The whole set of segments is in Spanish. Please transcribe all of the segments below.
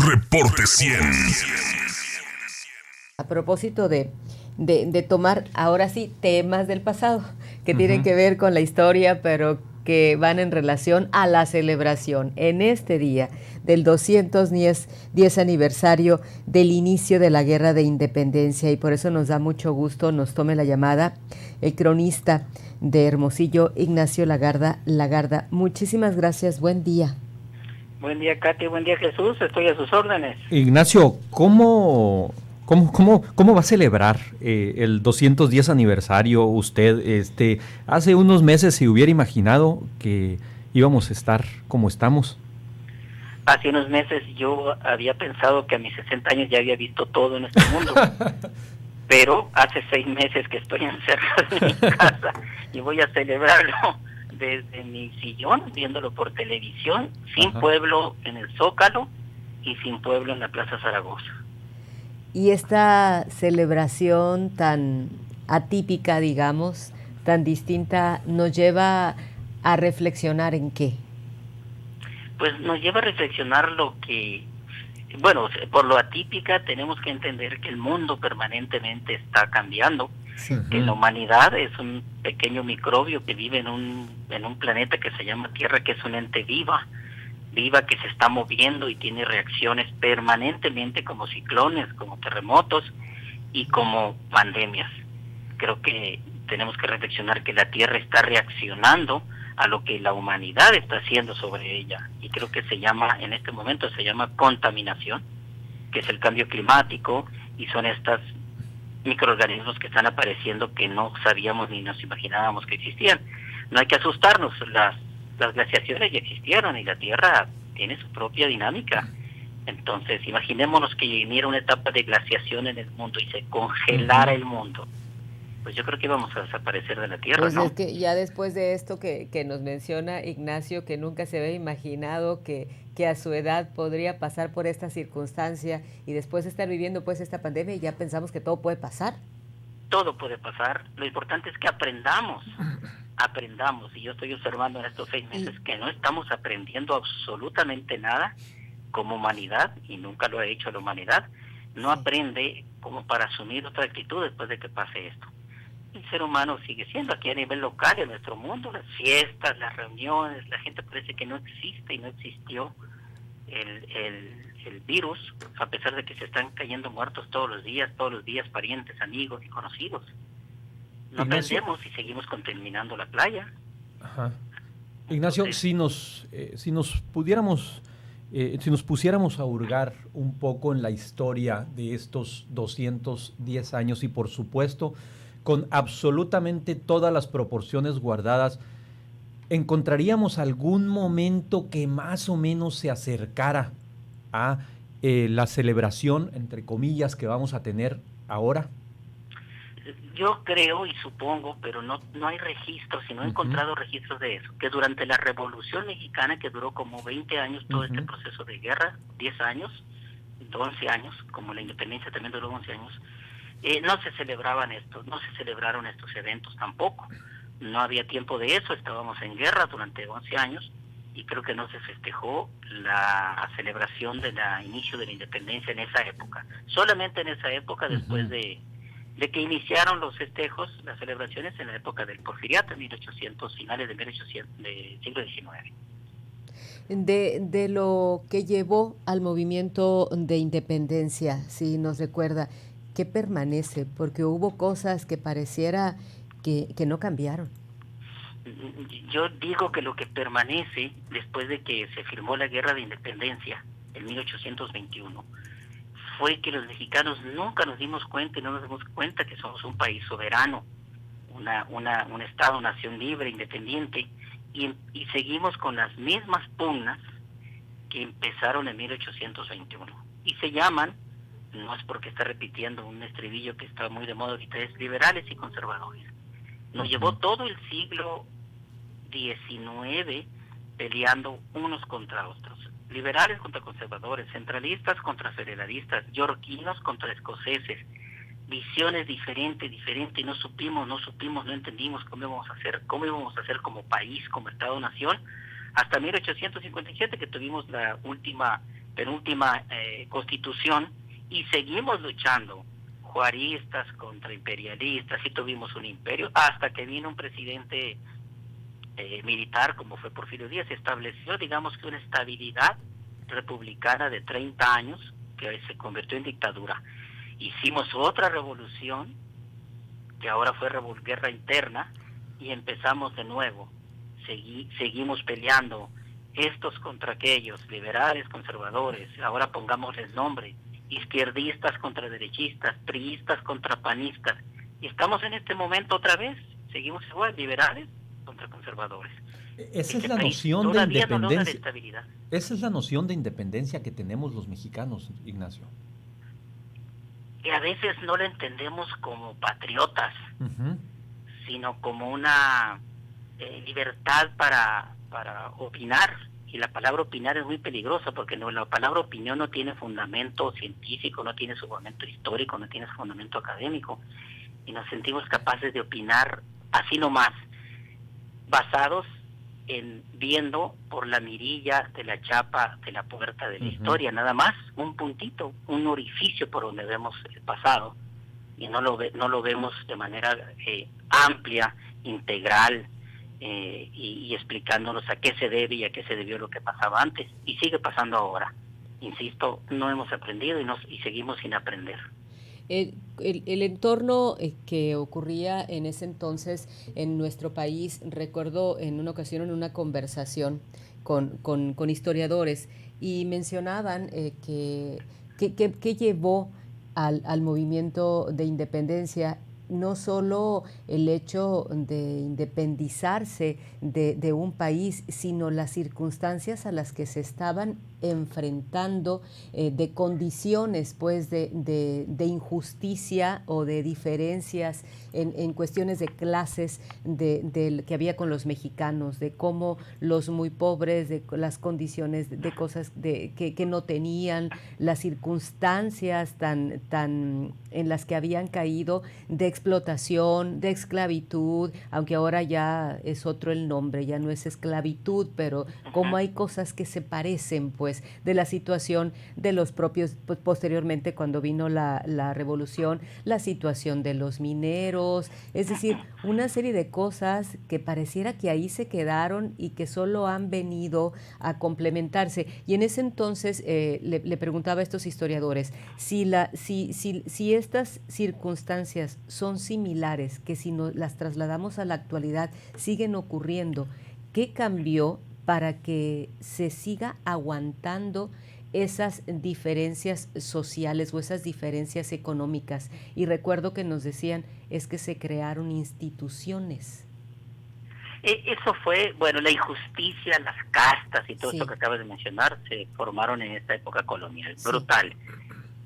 Reporte 100. A propósito de tomar ahora sí temas del pasado que tienen que ver con la historia, pero que van en relación a la celebración en este día del 210 aniversario del inicio de la Guerra de Independencia, y por eso nos da mucho gusto nos tome la llamada el cronista de Hermosillo, Ignacio Lagarda. Muchísimas gracias, buen día. Buen día, Katy, buen día, Jesús, estoy a sus órdenes. Ignacio, ¿cómo va a celebrar el 210 aniversario usted? Hace unos meses se hubiera imaginado que íbamos a estar como estamos. Hace unos meses yo había pensado que a mis 60 años ya había visto todo en este mundo, pero hace 6 meses que estoy encerrado en mi casa y voy a celebrarlo desde mi sillón, viéndolo por televisión, sin pueblo en el Zócalo y sin pueblo en la Plaza Zaragoza. Y esta celebración tan atípica, digamos, tan distinta, ¿nos lleva a reflexionar en qué? Pues nos lleva a reflexionar bueno, por lo atípica tenemos que entender que el mundo permanentemente está cambiando, que la humanidad es un pequeño microbio que vive en un planeta que se llama Tierra, que es un ente viva que se está moviendo y tiene reacciones permanentemente como ciclones, como terremotos y como pandemias. Creo que tenemos que reflexionar que la Tierra está reaccionando a lo que la humanidad está haciendo sobre ella, y creo que en este momento se llama contaminación, que es el cambio climático, y son estos microorganismos que están apareciendo que no sabíamos ni nos imaginábamos que existían. No hay que asustarnos, las glaciaciones ya existieron y la Tierra tiene su propia dinámica. Entonces, imaginémonos que viniera una etapa de glaciación en el mundo y se congelara el mundo. Pues yo creo que íbamos a desaparecer de la Tierra, pues ¿no? Es que ya después de esto que nos menciona Ignacio, que nunca se había imaginado que a su edad podría pasar por esta circunstancia, y después de estar viviendo pues esta pandemia, ya pensamos que todo puede pasar. Todo puede pasar. Lo importante es que aprendamos, y yo estoy observando en estos 6 meses que no estamos aprendiendo absolutamente nada como humanidad, y nunca lo ha hecho la humanidad. No aprende como para asumir otra actitud después de que pase esto. El ser humano sigue siendo aquí a nivel local en nuestro mundo, las fiestas, las reuniones, la gente parece que no existe y no existió el virus, a pesar de que se están cayendo muertos todos los días, parientes, amigos y conocidos. No aprendemos y seguimos contaminando la playa. Ignacio, Entonces, si nos pusiéramos a hurgar un poco en la historia de estos 210 años, y por supuesto con absolutamente todas las proporciones guardadas, ¿encontraríamos algún momento que más o menos se acercara a la celebración, entre comillas, que vamos a tener ahora? yo creo y supongo, pero no hay registros, y no he encontrado registros de eso, que durante la Revolución Mexicana, que duró como 20 años todo este proceso de guerra, 10 años, 11 años, como la independencia también duró 11 años, no se celebraron estos eventos tampoco. No había tiempo de eso, estábamos en guerra durante 11 años, y creo que no se festejó la celebración del inicio de la independencia en esa época. Solamente en esa época, después de que iniciaron los festejos, las celebraciones en la época del Porfiriato, finales de 1800, del siglo XIX. De lo que llevó al movimiento de independencia, si nos recuerda, ¿qué permanece? Porque hubo cosas que pareciera que no cambiaron. Yo digo que lo que permanece después de que se firmó la Guerra de Independencia en 1821 fue que los mexicanos nunca nos dimos cuenta y no nos dimos cuenta que somos un país soberano, un Estado, nación libre, independiente, y seguimos con las mismas pugnas que empezaron en 1821. Y se llaman, no es porque está repitiendo un estribillo que está muy de moda ahorita, es liberales y conservadores. Nos llevó todo el siglo XIX peleando unos contra otros. Liberales contra conservadores, centralistas contra federalistas, yorquinos contra escoceses, visiones diferentes, y no entendimos cómo íbamos a hacer como país, como Estado-nación, hasta 1857, que tuvimos la última penúltima constitución, y seguimos luchando, juaristas contra imperialistas, y tuvimos un imperio, hasta que vino un presidente militar, como fue Porfirio Díaz, se estableció, digamos que una estabilidad republicana de 30 años, que se convirtió en dictadura. Hicimos otra revolución, que ahora fue guerra interna, y empezamos de nuevo. Seguimos peleando, estos contra aquellos, liberales, conservadores, ahora pongámosles nombre, izquierdistas contra derechistas, priistas contra panistas, y estamos en este momento otra vez, seguimos igual, liberales contra conservadores. Esa es la noción de independencia. Esa es la noción de independencia que tenemos los mexicanos, Ignacio. Que a veces no lo entendemos como patriotas, sino como una libertad para opinar. Y la palabra opinar es muy peligrosa, porque la palabra opinión no tiene fundamento científico, no tiene su fundamento histórico, no tiene su fundamento académico, y nos sentimos capaces de opinar así nomás, basados en viendo por la mirilla de la chapa de la puerta de la historia, nada más, un puntito, un orificio por donde vemos el pasado, y no lo vemos de manera amplia, integral, y explicándonos a qué se debe y a qué se debió lo que pasaba antes, y sigue pasando ahora. Insisto, no hemos aprendido y seguimos sin aprender. El entorno que ocurría en ese entonces en nuestro país, recuerdo en una ocasión en una conversación con historiadores, y mencionaban que llevó al movimiento de independencia no solo el hecho de independizarse de un país, sino las circunstancias a las que se estaban enfrentando, de condiciones pues de injusticia o de diferencias en cuestiones de clases que había con los mexicanos, de cómo los muy pobres, de las condiciones de cosas que no tenían, las circunstancias tan en las que habían caído, de explotación, de esclavitud, aunque ahora ya es otro el nombre, ya no es esclavitud, pero cómo hay cosas que se parecen pues de la situación de los propios, pues, posteriormente cuando vino la revolución, la situación de los mineros, es decir, una serie de cosas que pareciera que ahí se quedaron y que solo han venido a complementarse. Y en ese entonces le preguntaba a estos historiadores si estas circunstancias son similares, que si las trasladamos a la actualidad siguen ocurriendo, ¿qué cambió para que se siga aguantando esas diferencias sociales o esas diferencias económicas? Y recuerdo que nos decían, es que se crearon instituciones. Eso fue, bueno, la injusticia, las castas y todo esto que acabas de mencionar, se formaron en esta época colonial, brutal,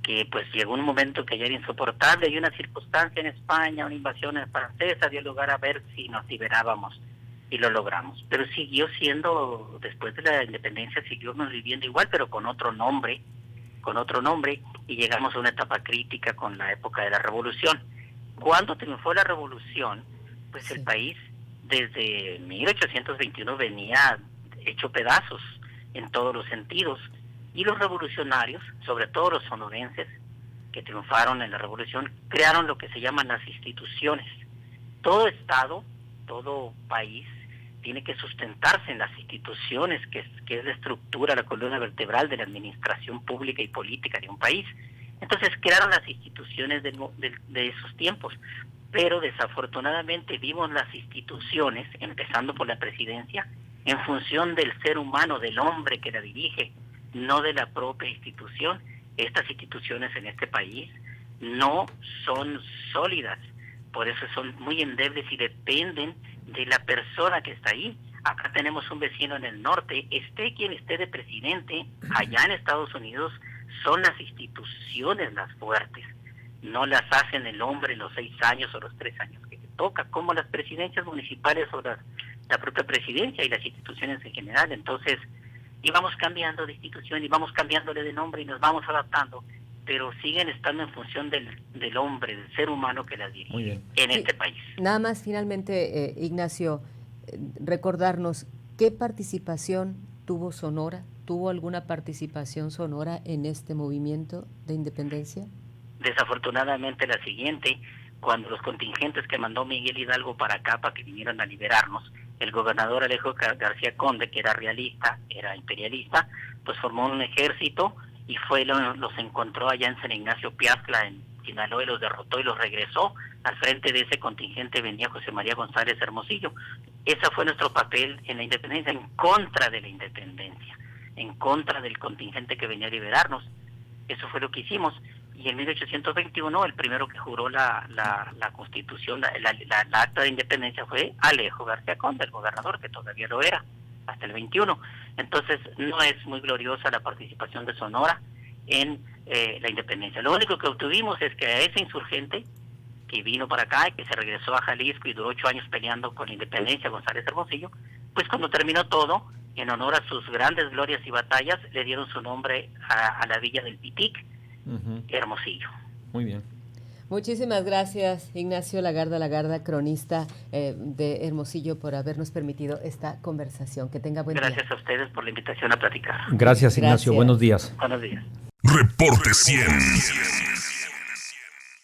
que pues llegó un momento que ya era insoportable, y una circunstancia en España, una invasión francesa, dio lugar a ver si nos liberábamos. Y lo logramos, pero siguió siendo, después de la independencia seguimos viviendo igual, pero con otro nombre, y llegamos a una etapa crítica con la época de la revolución. Cuando triunfó la revolución, pues el país desde 1821 venía hecho pedazos en todos los sentidos, y los revolucionarios, sobre todo los sonorenses que triunfaron en la revolución, crearon lo que se llaman las instituciones. Todo estado, todo país tiene que sustentarse en las instituciones, que es la estructura, la columna vertebral de la administración pública y política de un país. Entonces crearon las instituciones de esos tiempos, pero desafortunadamente vimos las instituciones, empezando por la presidencia, en función del ser humano, del hombre que la dirige, no de la propia institución. Estas instituciones en este país no son sólidas, por eso son muy endebles y dependen de la persona que está ahí. Acá tenemos un vecino en el norte, esté quien esté de presidente, allá en Estados Unidos son las instituciones las fuertes, no las hacen el hombre en los 6 años o los 3 años que le toca, como las presidencias municipales o la propia presidencia y las instituciones en general. Entonces íbamos cambiando de institución y vamos cambiándole de nombre y nos vamos adaptando, pero siguen estando en función del hombre, del ser humano que las dirige en este país. Nada más finalmente, Ignacio, recordarnos qué participación tuvo Sonora ¿tuvo alguna participación Sonora en este movimiento de independencia? Desafortunadamente la siguiente, cuando los contingentes que mandó Miguel Hidalgo para acá para que vinieran a liberarnos, el gobernador Alejo García Conde, que era realista, era imperialista, pues formó un ejército y los encontró allá en San Ignacio Piazcla, en Sinaloa, y los derrotó y los regresó. Al frente de ese contingente venía José María González Hermosillo. Ese fue nuestro papel en la independencia, en contra de la independencia, en contra del contingente que venía a liberarnos. Eso fue lo que hicimos. Y en 1821 el primero que juró la Constitución, la acta de independencia fue Alejo García Conde, el gobernador, que todavía lo era, hasta el 21. Entonces no es muy gloriosa la participación de Sonora en la independencia. Lo único que obtuvimos es que a ese insurgente que vino para acá y que se regresó a Jalisco y duró 8 años peleando con la independencia, González Hermosillo, pues cuando terminó todo, en honor a sus grandes glorias y batallas, le dieron su nombre a la villa del Pitic, Hermosillo. Muy bien. Muchísimas gracias, Ignacio Lagarda, cronista de Hermosillo, por habernos permitido esta conversación. Que tenga buen día. Gracias a ustedes por la invitación a platicar. Gracias, Ignacio. Gracias. Buenos días. Buenos días. Reporte 100.